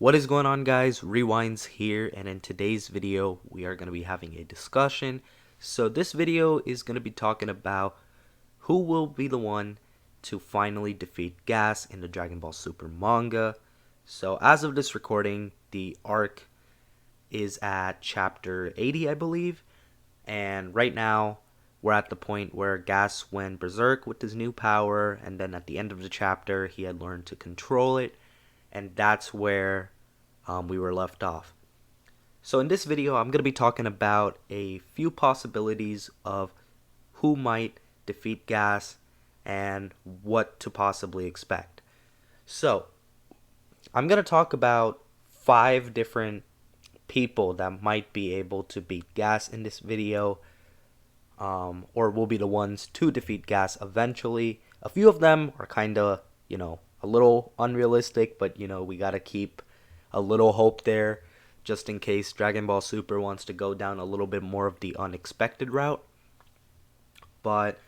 What is going on, guys? Rewinds here, and in today's video we are going to be having a discussion. So this video is going to be talking about who will be the one to finally defeat Gas in the Dragon Ball Super Manga. So as of this recording, the arc is at chapter 80, I believe, and right now we're at the point where Gas went berserk with his new power, and then at the end of the chapter he had learned to control it, and that's where we were left off. So in this video, I'm going to be talking about a few possibilities of who might defeat Gas and what to possibly expect. So I'm going to talk about 5 different people that might be able to beat Gas in this video, or will be the ones to defeat Gas eventually. A few of them are kind of, a little unrealistic, but we got to keep a little hope there just in case Dragon Ball Super wants to go down a little bit more of the unexpected route. But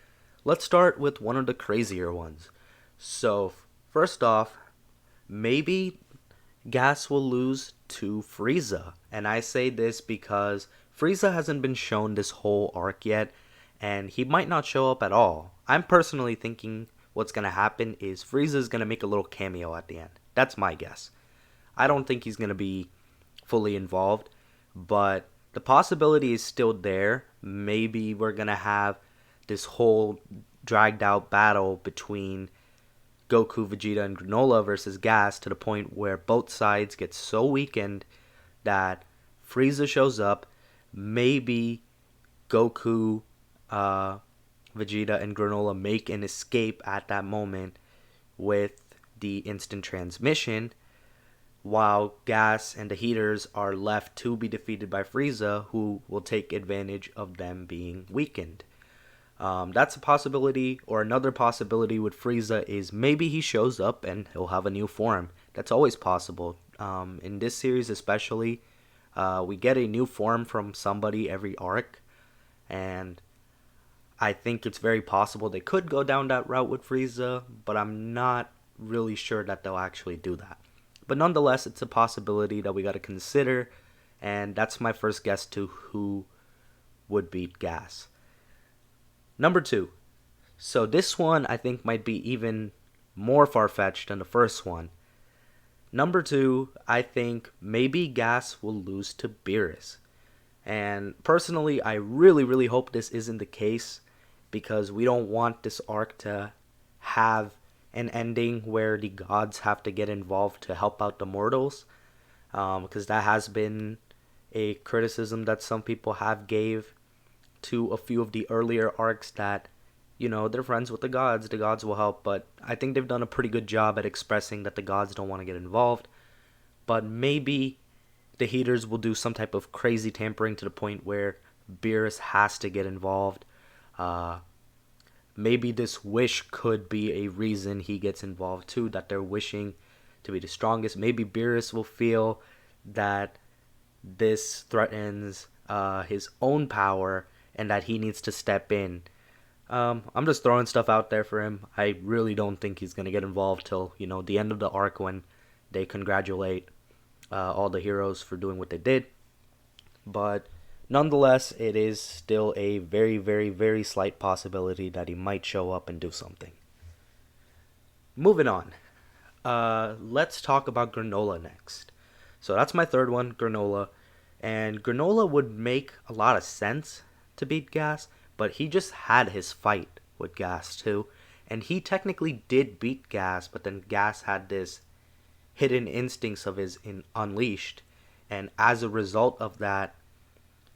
let's start with one of the crazier ones. So first off, maybe Gas will lose to Frieza. And I say this because Frieza hasn't been shown this whole arc yet, and he might not show up at all. I'm personally thinking what's going to happen is Frieza's going to make a little cameo at the end. That's my guess. I don't think he's going to be fully involved, but the possibility is still there. Maybe we're going to have this whole dragged out battle between Goku, Vegeta, and Granola versus Gas to the point where both sides get so weakened that Frieza shows up. Maybe Goku, Vegeta, and Granola make an escape at that moment with the instant transmission, while Gas and the Heaters are left to be defeated by Frieza, who will take advantage of them being weakened. That's a possibility. Or another possibility with Frieza is maybe he shows up and he'll have a new form. That's always possible. In this series especially, we get a new form from somebody every arc, and I think it's very possible they could go down that route with Frieza, but I'm not really sure that they'll actually do that. But nonetheless, it's a possibility that we got to consider, and that's my first guess to who would beat Gas. Number 2. So this one I think might be even more far-fetched than the first one. Number 2, I think maybe Gas will lose to Beerus. And personally, I really hope this isn't the case, because we don't want this arc to have an ending where the gods have to get involved to help out the mortals, because that has been a criticism that some people have gave to a few of the earlier arcs, that they're friends with the gods will help, but I think they've done a pretty good job at expressing that the gods don't want to get involved. But maybe the Heaters will do some type of crazy tampering to the point where Beerus has to get involved. Maybe this wish could be a reason he gets involved too, that they're wishing to be the strongest. Maybe Beerus will feel that this threatens his own power and that he needs to step in. I'm just throwing stuff out there for him. I really don't think he's going to get involved till, the end of the arc, when they congratulate all the heroes for doing what they did. But nonetheless, it is still a very slight possibility that he might show up and do something. Moving on. Let's talk about Granola next. So that's my third one, Granola. And Granola would make a lot of sense to beat Gas, but he just had his fight with Gas too. And he technically did beat Gas, but then Gas had this hidden instincts of his unleashed. And as a result of that,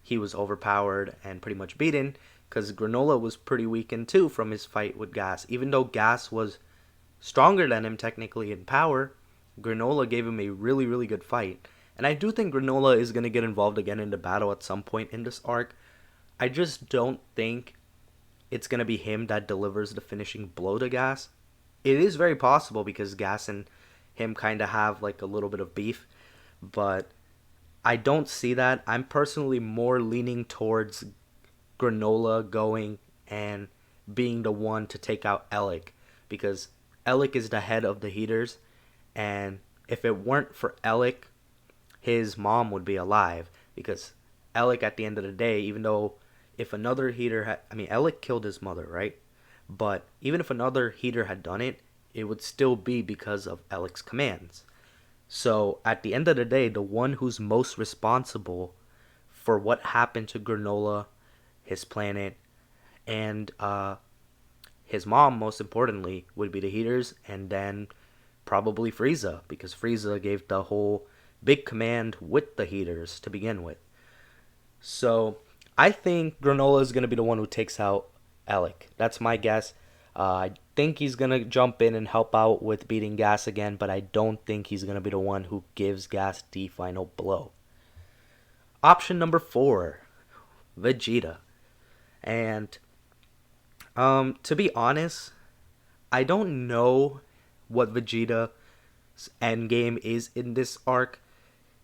he was overpowered and pretty much beaten, because Granola was pretty weakened too from his fight with Gas. Even though Gas was stronger than him technically in power, Granola gave him a really good fight. And I do think Granola is going to get involved again in the battle at some point in this arc. I just don't think it's going to be him that delivers the finishing blow to Gas. It is very possible, because Gas and him kind of have like a little bit of beef, but I don't see that. I'm personally more leaning towards Granola going and being the one to take out Elec, because Elec is the head of the Heaters, and if it weren't for Alec, his mom would be alive, because Alec, at the end of the day, even though if another heater had, I mean, Alec killed his mother, right? But even if another heater had done it, it would still be because of Alec's commands. So at the end of the day, the one who's most responsible for what happened to Granola, his planet, and his mom, most importantly, would be the heaters, and then probably Frieza, because Frieza gave the whole big command with the heaters to begin with. So I think Granola is going to be the one who takes out Alec. That's my guess. I think he's going to jump in and help out with beating Gas again, but I don't think he's going to be the one who gives Gas the final blow. Option number 4, Vegeta. And to be honest, I don't know what Vegeta's endgame is in this arc.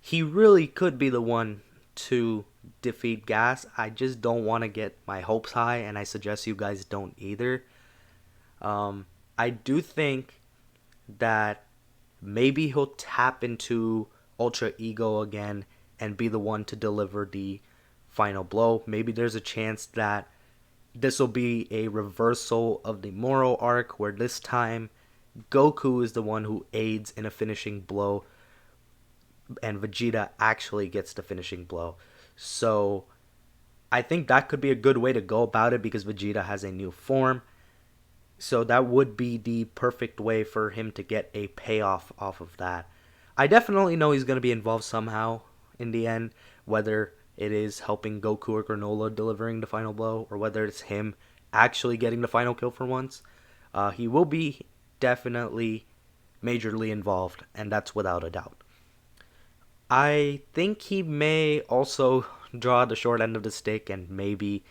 He really could be the one to defeat Gas. I just don't want to get my hopes high, and I suggest you guys don't either. I do think that maybe he'll tap into Ultra Ego again and be the one to deliver the final blow. Maybe there's a chance that this will be a reversal of the Moro arc, where this time Goku is the one who aids in a finishing blow and Vegeta actually gets the finishing blow. So I think that could be a good way to go about it, because Vegeta has a new form. So that would be the perfect way for him to get a payoff off of that. I definitely know he's going to be involved somehow in the end, whether it is helping Goku or Granola delivering the final blow, or whether it's him actually getting the final kill for once. He will be definitely majorly involved, and that's without a doubt. I think he may also draw the short end of the stick and maybe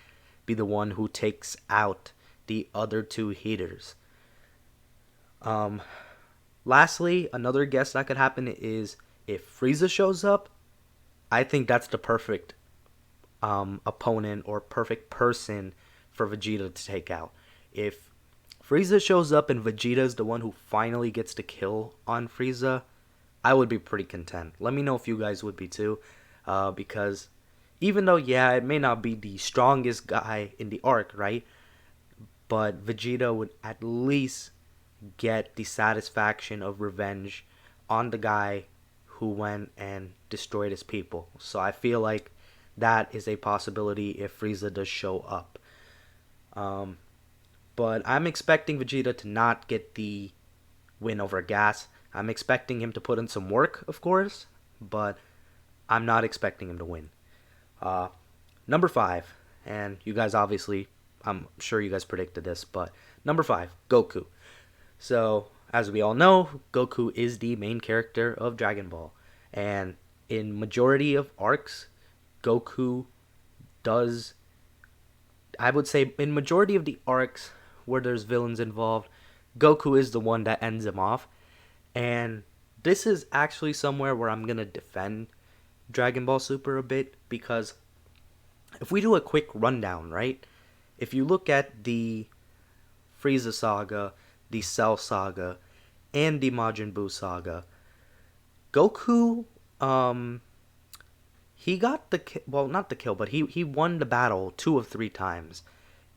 be the one who takes out the other two heaters. Lastly, another guess that could happen is if Frieza shows up. I think that's the perfect opponent or perfect person for Vegeta to take out. If Frieza shows up and Vegeta is the one who finally gets the kill on Frieza, I would be pretty content. Let me know if you guys would be too, because even though, yeah, it may not be the strongest guy in the arc, right? But Vegeta would at least get the satisfaction of revenge on the guy who went and destroyed his people. So I feel like that is a possibility if Frieza does show up. But I'm expecting Vegeta to not get the win over Gas. I'm expecting him to put in some work, of course, but I'm not expecting him to win. Number 5, and you guys obviously, I'm sure you guys predicted this, but number 5, Goku. So, as we all know, Goku is the main character of Dragon Ball, and in majority of arcs, Goku does, I would say, in majority of the arcs where there's villains involved, Goku is the one that ends him off. And this is actually somewhere where I'm going to defend Dragon Ball Super a bit, because if we do a quick rundown, right? If you look at the Frieza saga, the Cell saga, and the Majin Buu saga, Goku, he got the well, not the kill, but he won the battle 2 of 3 times.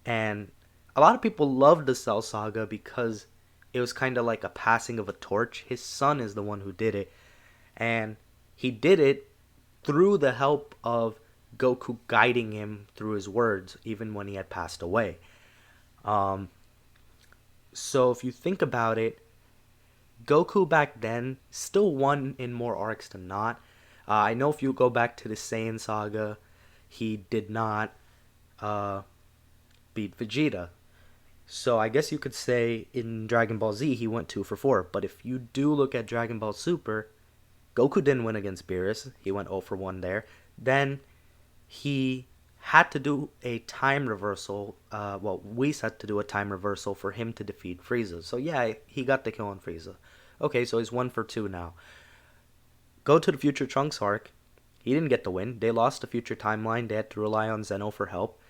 And a lot of people loved the Cell saga because it was kind of like a passing of a torch. His son is the one who did it, and he did it through the help of Goku guiding him through his words, even when he had passed away. So if you think about it, Goku back then still won in more arcs than not. I know if you go back to the Saiyan saga, he did not beat Vegeta. So I guess you could say in Dragon Ball Z he went 2 for 4. But if you do look at Dragon Ball Super, Goku didn't win against Beerus. He went 0 for 1 there. Then he had to do a time reversal. Whis had to do a time reversal for him to defeat Frieza. So yeah, he got the kill on Frieza. Okay, so he's 1 for 2 now. Go to the Future Trunks arc. He didn't get the win. They lost the future timeline. They had to rely on Zeno for help.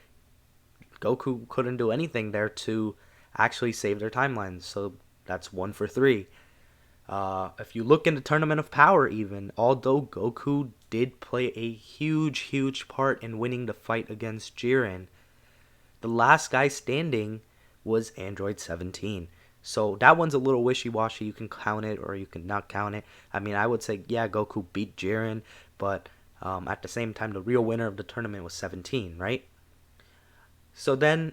Goku couldn't do anything there to actually save their timelines. So that's 1 for 3. If you look in the Tournament of Power even, although Goku did play a huge part in winning the fight against Jiren, the last guy standing was Android 17. So that one's a little wishy-washy. You can count it or you can not count it. I mean, I would say, yeah, Goku beat Jiren, but at the same time, the real winner of the tournament was 17, right? So then,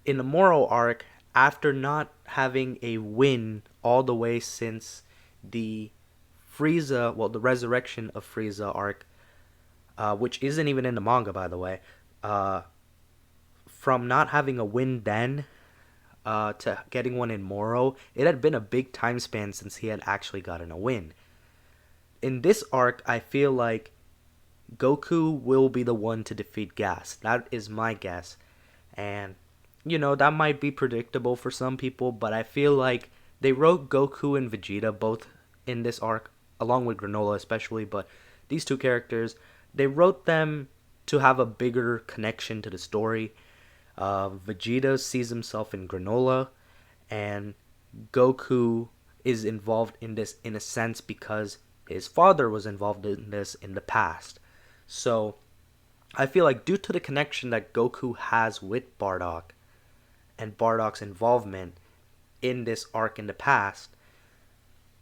in the Moro arc, after not having a win all the way since the the resurrection of Frieza arc, which isn't even in the manga, by the way, uh, from not having a win then to getting one in Moro, it had been a big time span since he had actually gotten a win. In this arc, I feel like Goku will be the one to defeat Gas. That is my guess. And, that might be predictable for some people, but I feel like they wrote Goku and Vegeta both in this arc, along with Granola especially, but these two characters, they wrote them to have a bigger connection to the story. Vegeta sees himself in Granola, and Goku is involved in this in a sense because his father was involved in this in the past. So I feel like due to the connection that Goku has with Bardock and Bardock's involvement in this arc in the past,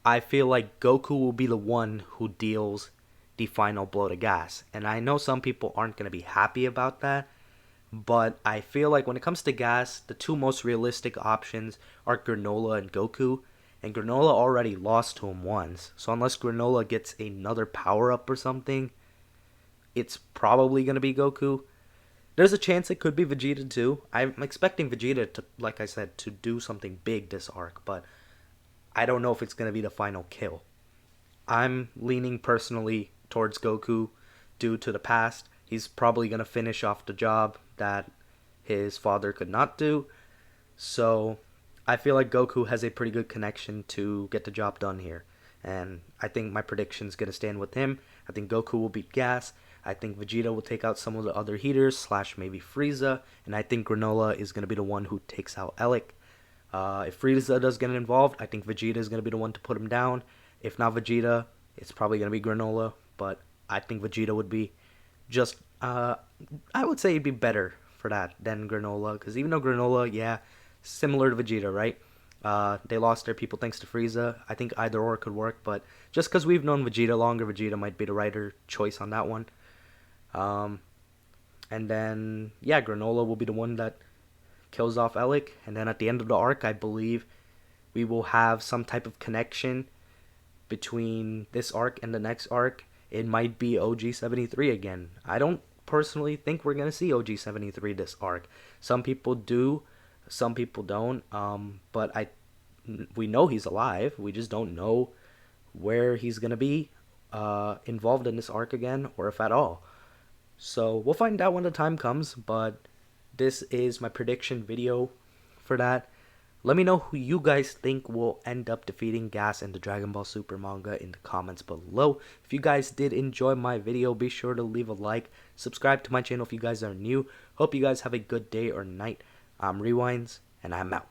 I feel like Goku will be the one who deals the final blow to Gas. And I know some people aren't going to be happy about that, but I feel like when it comes to Gas, the two most realistic options are Granola and Goku. And Granola already lost to him once. So unless Granola gets another power up or something, it's probably going to be Goku. There's a chance it could be Vegeta too. I'm expecting Vegeta to, like I said, to do something big this arc, but I don't know if it's going to be the final kill. I'm leaning personally towards Goku due to the past. He's probably going to finish off the job that his father could not do. So I feel like Goku has a pretty good connection to get the job done here. And I think my prediction's going to stand with him. I think Goku will beat Gas. I think Vegeta will take out some of the other heaters, slash maybe Frieza. And I think Granola is going to be the one who takes out Elec. If Frieza does get involved, I think Vegeta is going to be the one to put him down. If not Vegeta, it's probably going to be Granola. But I think Vegeta would be just, I would say he'd be better for that than Granola. Because even though Granola, yeah, similar to Vegeta, right? They lost their people thanks to Frieza. I think either or could work, but just because we've known Vegeta longer, Vegeta might be the righter choice on that one. And then, yeah, Granola will be the one that kills off Elec. And then at the end of the arc, I believe we will have some type of connection between this arc and the next arc. It might be OG-73 again. I don't personally think we're going to see OG-73 this arc. Some people do, some people don't. But we know he's alive. We just don't know where he's going to be involved in this arc again, or if at all. So we'll find out when the time comes, but this is my prediction video for that. Let me know who you guys think will end up defeating Gas in the Dragon Ball Super manga in the comments below. If you guys did enjoy my video, be sure to leave a like. Subscribe to my channel if you guys are new. Hope you guys have a good day or night. I'm Rewinds, and I'm out.